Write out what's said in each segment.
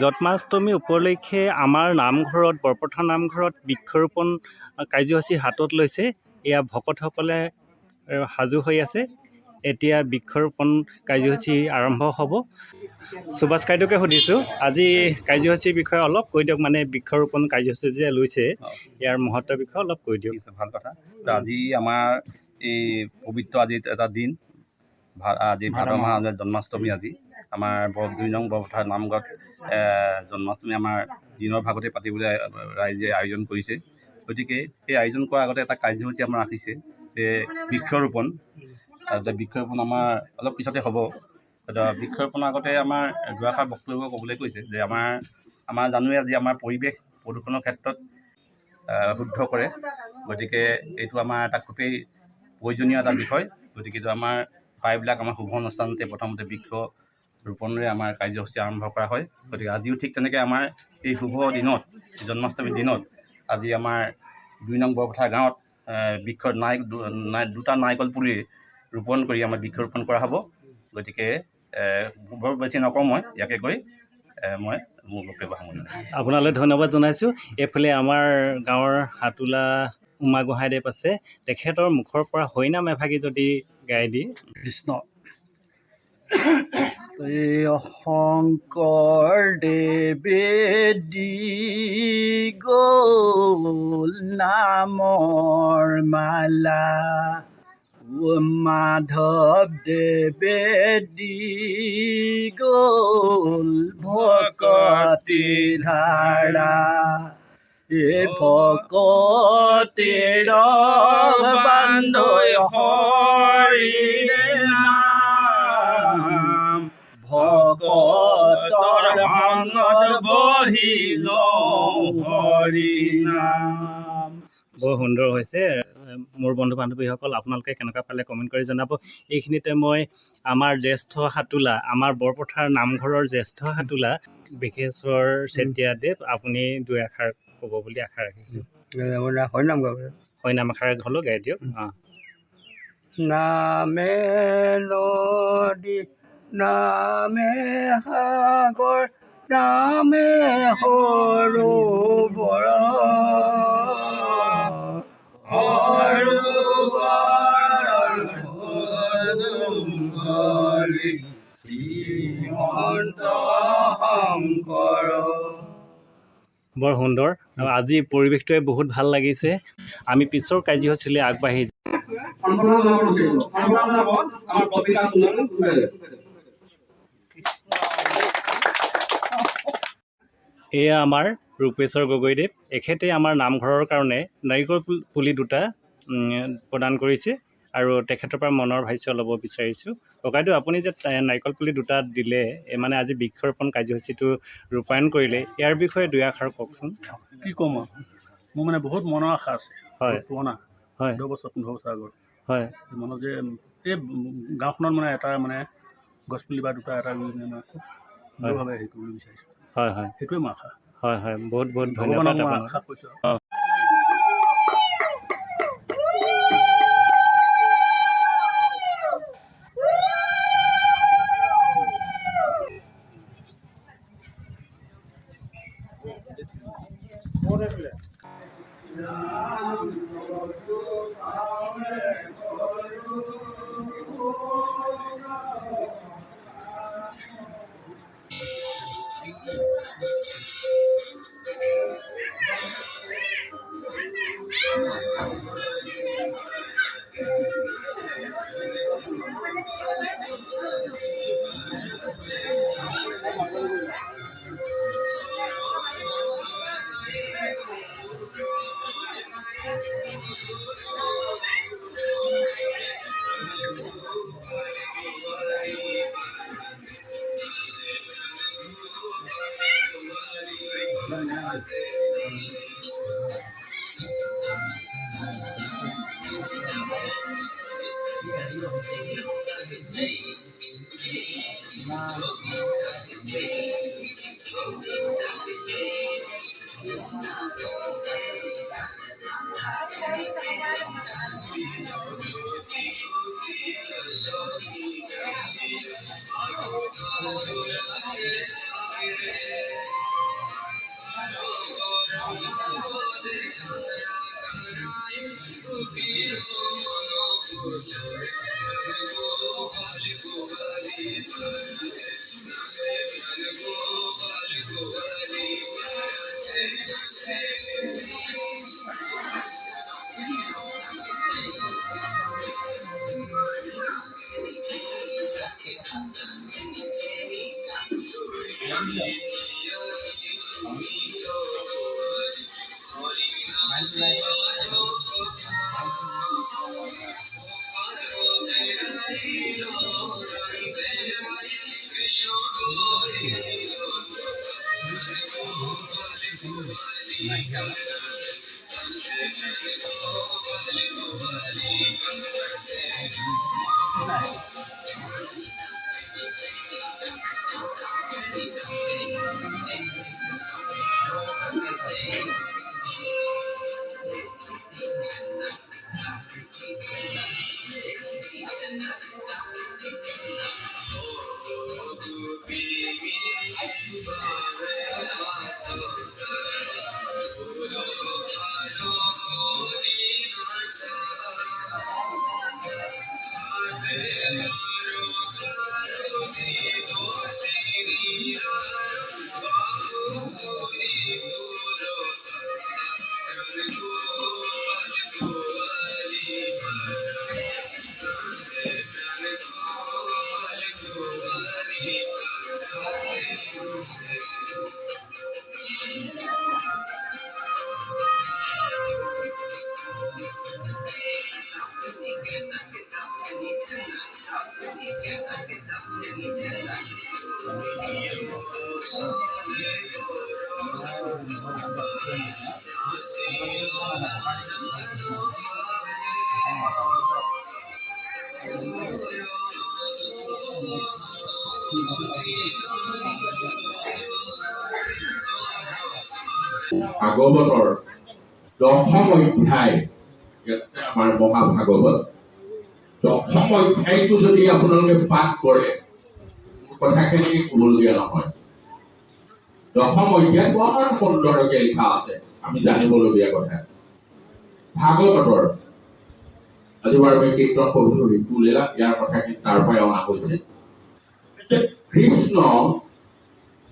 জন্মাষ্টমী উপলক্ষে আমাৰ নামঘৰত বৰপথাৰ নামঘৰত বৃক্ষৰোপণ কাৰ্যসূচী হাতত লৈছে। এয়া ভকতসকলে সাজু হৈ আছে। এতিয়া বৃক্ষৰোপণ কাৰ্যসূচী আৰম্ভ হ'ব। সুভাষ কাইদেউকে সুধিছোঁ, আজি কাৰ্যসূচীৰ বিষয়ে অলপ কৈ দিয়ক। মানে বৃক্ষৰোপণ কাৰ্যসূচী যে লৈছে ইয়াৰ মহত্বৰ বিষয়ে অলপ কৈ দিয়ক। ভাল কথা। আজি আমাৰ এই পবিত্ৰ আজি এটা দিন, আজি ভাদ মাহ জন্মাষ্টমী। আজি আমাৰ 2 নং বৰপথাৰ নামঘৰত জন্মাষ্টমী আমাৰ দিনৰ ভাগতে পাতিবলৈ ৰাইজে আয়োজন কৰিছে। গতিকে এই আয়োজন কৰাৰ আগতে এটা কাৰ্যসূচী আমাৰ ৰাখিছে যে বৃক্ষৰোপণ। বৃক্ষৰোপণ আমাৰ অলপ পিছতে হ'ব। বৃক্ষৰোপণৰ আগতে আমাৰ দুআষাৰ বক্তব্য ক'বলৈ কৈছে যে আমাৰ জানোৱে আজি আমাৰ পৰিৱেশ প্ৰদূষণৰ ক্ষেত্ৰত শুদ্ধ কৰে। গতিকে এইটো আমাৰ এটা খুবেই প্ৰয়োজনীয় এটা বিষয়। গতিকে এইটো আমাৰ প্ৰায়বিলাক আমাৰ শুভ অনুষ্ঠানতে প্ৰথমতে বৃক্ষ ৰোপণৰে আমাৰ কাৰ্যসূচী আৰম্ভ কৰা হয়। গতিকে আজিও ঠিক তেনেকৈ আমাৰ এই শুভ দিনত, জন্মাষ্টমীৰ দিনত আজি আমাৰ 2 নং বৰপথাৰ গাঁৱত দুটা নাৰিকল পুলি ৰোপণ কৰি আমাৰ বৃক্ষৰোপণ কৰা হ'ব। গতিকে বৰ বেছি নকওঁ, মই ইয়াকে কৈ মই মোৰ বক্তব্য সামৰণি। আপোনালৈ ধন্যবাদ জনাইছোঁ। এইফালে আমাৰ গাঁৱৰ হাতোলা উমা গোহাঁইদেৱ আছে, তেখেতৰ মুখৰ পৰা হৰিনাম এভাগি যদি গাই দিয়ে। কৃষ্ণ শংকৰদেৱে দি গ'ল নামৰ মালা, মাধৱদেৱে দি গ'ল ভকতি ধাৰা। ভকতিৰ বান্ধৈ হৰিৰে নাম, ভকতৰ ভাঙত বহিল হৰি নাম। বৰ সুন্দৰ হৈছে। মোৰ বন্ধু বান্ধৱীসকল, আপোনালোকে কেনেকুৱা পালে কমেণ্ট কৰি জনাব। এইখিনিতে মই আমাৰ জ্যেষ্ঠ হাতোলা, আমাৰ বৰপথাৰ নামঘৰৰ জ্যেষ্ঠ হাতোলা বিশেশ্বৰ চেতিয়াদেৱ, আপুনি 2 এষাৰ ক'ব বুলি আশা ৰাখিছোঁ। হৰিনাম এষাৰ হ'লেও গাই দিয়ক। নামে নদী, নামে সাগৰ, নামে সৰোবৰ, শ্ৰীমন্ত শংকৰ। বৰ সুন্দৰ। আজি পৰিৱেশটোৱে বহুত ভাল লাগিছে। আমি পিছৰ কাৰ্যসূচীলৈ আগবাঢ়ি যাওঁ। এয়া আমাৰ ৰূপেশ্বৰ গগৈদেৱ। এখেতে আমাৰ নামঘৰৰ কাৰণে নাৰিকল পুলি 2টা প্ৰদান কৰিছে আৰু তেখেতৰ পৰা মনৰ ভাষ্য ল'ব বিচাৰিছোঁ। ককাইদেউ, আপুনি যে নাৰিকল পুলি 2টা দিলে, মানে আজি বৃক্ষৰোপণ কাৰ্যসূচীটো ৰূপায়ণ কৰিলে, ইয়াৰ বিষয়ে 2 এষাৰ কওকচোন। কি ক'ম আৰু, মোৰ মানে বহুত মনৰ আশা আছে। হয়, পুৰণা, হয়, 10 বছৰ 15 বছৰ আগত। হয়, মনত যে এই গাঁওখনত মানে এটা মানে গছপুলি বা 2টা এটা ৰুই মানে খুব সুন্দৰভাৱে হেৰি কৰিবলৈ বিচাৰিছোঁ। হয়, হয়, সেইটোৱে মোৰ আশা। হয়, হয়, বহুত বহুত ভগৱানক ধন্যবাদ মই আপোনাক। আশা কৰিছোঁ। ভাগৱতৰ দশম অধ্যায় আমাৰ মহাভাগৱত দশম অধ্যায়টো যদি আপোনালোকে পাঠ কৰে কথাখিনি ক'বলগীয়া নহয়। দশম অধ্যায় বৰ সুন্দৰকৈ লিখা আছে, আমি জানিবলগীয়া কথা। ভাগৱতৰ আজি বাৰু আমি কীৰ্তন কৰিছোঁ শিশু লীলা, ইয়াৰ কথাখিনি তাৰ পৰাই অনা হৈছে। কৃষ্ণ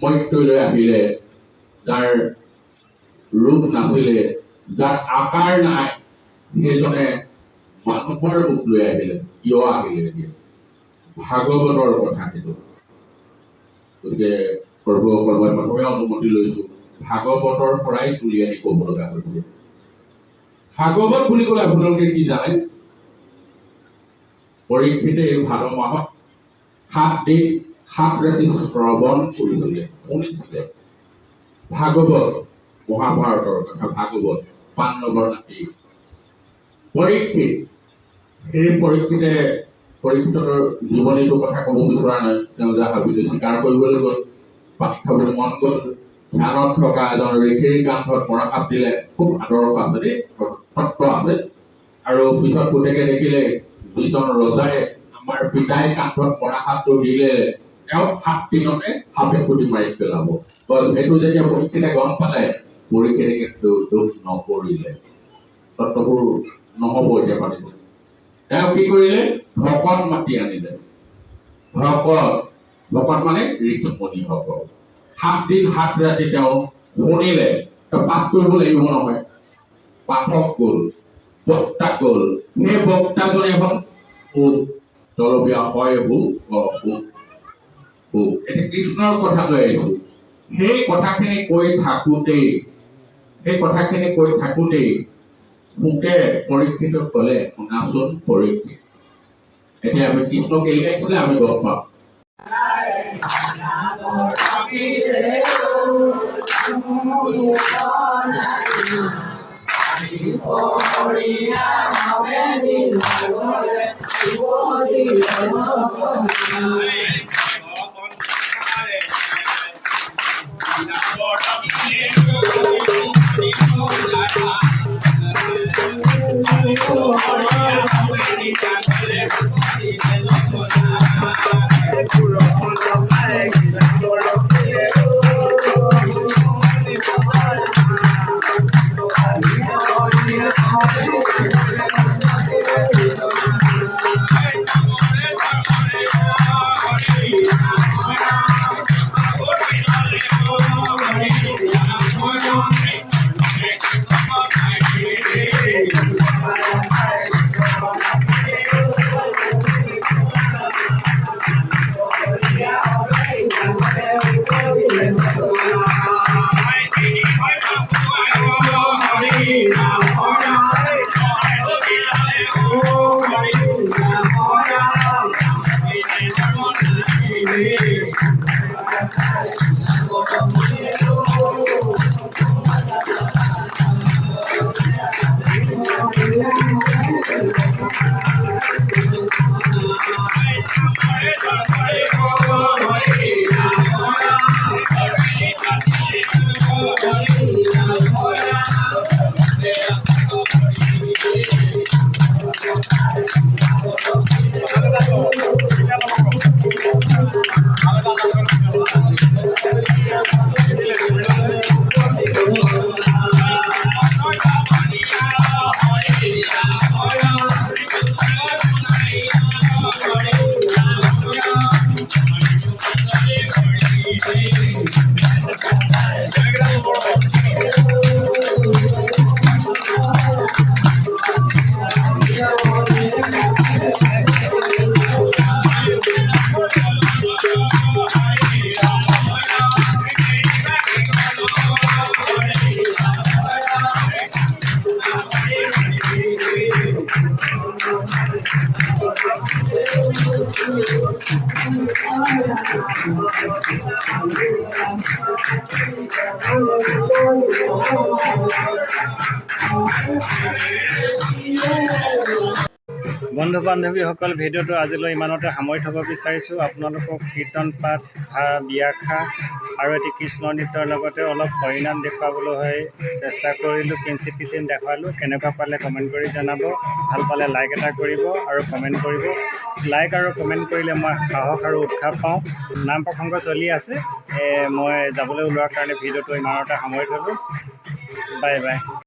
মৰ্ত্যলৈ আহিলে, যাৰ ৰূপ নাছিলে, যাৰ আকাৰ নাই, সেইজনে মানুহৰ ৰূপ লৈ আহিলে। কিয় আহিলে এতিয়া ভাগৱতৰ কথা সেইটো। গতিকে প্ৰভুসকল মই প্ৰথমে অনুমতি লৈছো, ভাগৱতৰ পৰাই তুলি আনি ক'ব লগা হৈছে। ভাগৱত বুলি ক'লে আপোনালোকে কি জানে? পৰীক্ষিতে ভাদ মাহত 7 দিন 7 ৰাতি শ্ৰৱণ কৰিছিলে, শুনিছিলে। ভাগৱত মহাভাৰতৰ কথা, ভাগৱত পাণ্ডৱৰ নাতি পৰীক্ষিত। সেই পৰীক্ষিতৰ জীৱনীটোৰ কথা ক'ব বিচৰা নাই, তেওঁ যাৰ ভাবিলে স্বীকাৰ কৰিবলৈ গ'ল, পানী খাবলৈ মন গ'ল, ধ্যানত থকা এজন ঋষিৰ কান্ধত মৰাপাত দিলে। খুব আদৰ্শ আছে দেই, তত্ত্ব আছে। আৰু পিছত পুতেকে দেখিলে যিজন ৰজাই আমাৰ পিতাই কান্ধত মৰাপাতটো দিলে, তেওঁ 7 দিনতে সাপে খুটি মাৰি পেলাব। সেইটো যেতিয়া পৰীক্ষিতে গম পালে, পৰীক্ষিতে কিন্তু দুখ নকৰিলে। তত্ত্ববোৰ নহ'ব এতিয়া পাতিব। তেওঁ কি কৰিলে? ভকত মাতি আনিলে। ভকত মানে ঋষিমুনিসকল। 7 দিন 7 ৰাতি তেওঁ শুনিলে। পাঠ কৰিব লাগিব নহয়। পাঠক গ'ল, বক্তা গ'ল। সেই বক্তাজনে হ'ল তলবীয়া হয় এতিয়া কৃষ্ণৰ কথা লৈ আহিছো। সেই কথাখিনি কৈ থাকোতেই মোকে পৰীক্ষিতক ক'লে, শুনাচোন পৰীক্ষিত, এতিয়া আমি কৃষ্ণক এৰি আহিছিলে আমি গম পাম। বন্ধু বান্ধৱীসকল, ভিডিঅ'টো আজিলৈ ইমানতে সামৰি থ'ব বিচাৰিছোঁ। আপোনালোকক কীৰ্তন পাঠ, ব্যাখ্যা আৰু এটি কৃষ্ণ নৃত্যৰ লগতে অলপ হৰিনাম দেখুৱাবলৈ চেষ্টা কৰিলোঁ। কিঞ্চিত দেখুৱালোঁ। কেনেকুৱা পালে কমেণ্ট কৰি জনাব। ভাল পালে লাইক এটা কৰিব আৰু কমেণ্ট কৰিব। লাইক আৰু কমেণ্ট কৰিলে মই সাহস আৰু উৎসাহ পাওঁ। নাম প্ৰসংগ চলি আছে, মই যাবলৈ ওলোৱাৰ কাৰণে ভিডিঅ'টো ইমানতে সামৰি থ'লোঁ। Bye bye.